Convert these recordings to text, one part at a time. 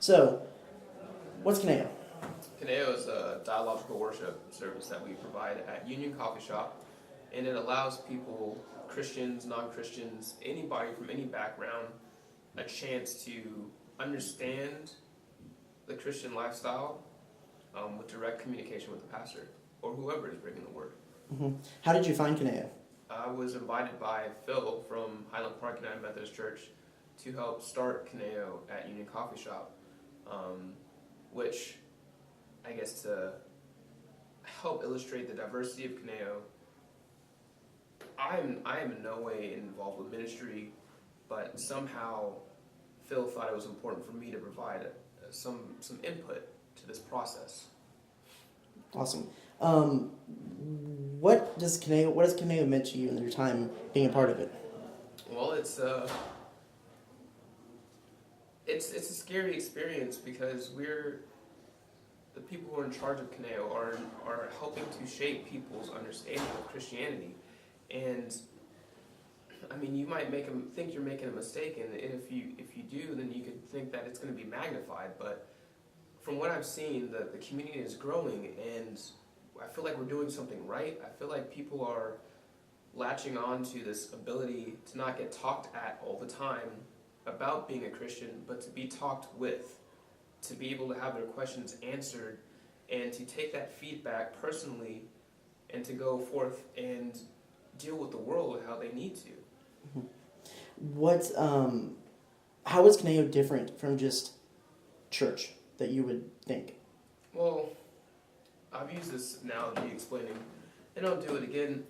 So, what's Kuneo? Kuneo is a dialogical worship service that we provide at Union Coffee Shop, and it allows people, Christians, non-Christians, anybody from any background, a chance to understand the Christian lifestyle with direct communication with the pastor or whoever is bringing the word. Mm-hmm. How did you find Kuneo? I was invited by Phil from Highland Park United Methodist Church to help start Kuneo at Union Coffee Shop, which I guess to help illustrate the diversity of Kuneo. I am in no way involved with ministry, but somehow Phil thought it was important for me to provide some input to this process. Awesome. What has Kuneo meant to you in your time being a part of it? Well, it's a scary experience because the people who are in charge of Kuneo are helping to shape people's understanding of Christianity. And I mean, you might think you're making a mistake, and if you do, then you could think that it's going to be magnified. But from what I've seen, the community is growing, and I feel like we're doing something right. I feel like people are latching on to this ability to not get talked at all the time about being a Christian, but to be talked with, to be able to have their questions answered, and to take that feedback personally, and to go forth and deal with the world how they need to. How is Kuneo different from just church that you would think? Well, I've used this analogy explaining, and I'll do it again.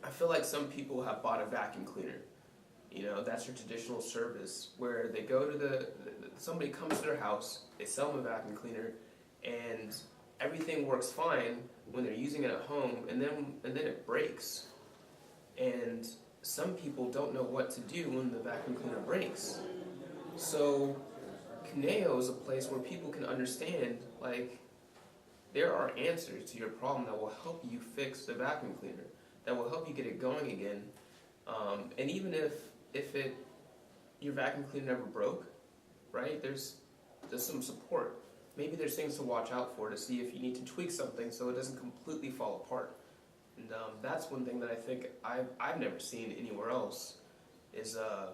I feel like some people have bought a vacuum cleaner. You know, that's your traditional service where they go to somebody comes to their house, they sell them a vacuum cleaner, and everything works fine when they're using it at home, and then it breaks. And some people don't know what to do when the vacuum cleaner breaks. So Kuneo is a place where people can understand, like, there are answers to your problem that will help you fix the vacuum cleaner, that will help you get it going again. And even if your vacuum cleaner never broke, right, there's some support. Maybe there's things to watch out for to see if you need to tweak something so it doesn't completely fall apart. And that's one thing that I think I've never seen anywhere else is a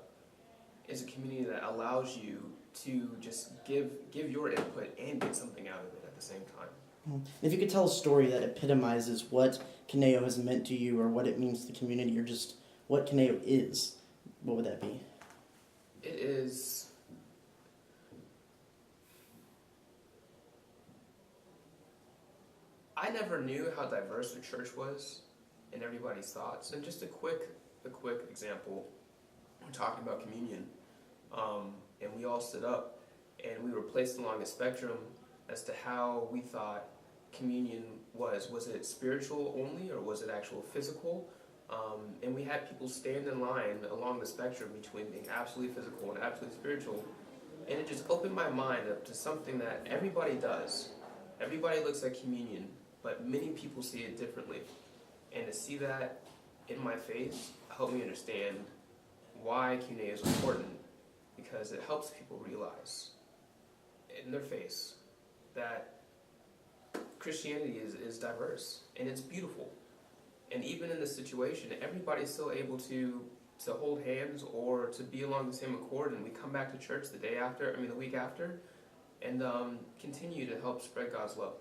community that allows you to just give your input and get something out of it at the same time. If you could tell a story that epitomizes what Kuneo has meant to you or what it means to the community or just what Kuneo is, what would that be? It is... I never knew how diverse the church was in everybody's thoughts. And just a quick example, we're talking about communion, and we all stood up, and we were placed along a spectrum as to how we thought communion was. Was it spiritual only, or was it actual physical? And we had people stand in line along the spectrum between being absolutely physical and absolutely spiritual, and it just opened my mind up to something that everybody does. Everybody looks at communion, but many people see it differently. And to see that in my face helped me understand why Kuneo is important, because it helps people realize in their face that Christianity is diverse and it's beautiful. And even in this situation, everybody's still able to hold hands or to be along the same accord, and we come back to church the week after, and continue to help spread God's love.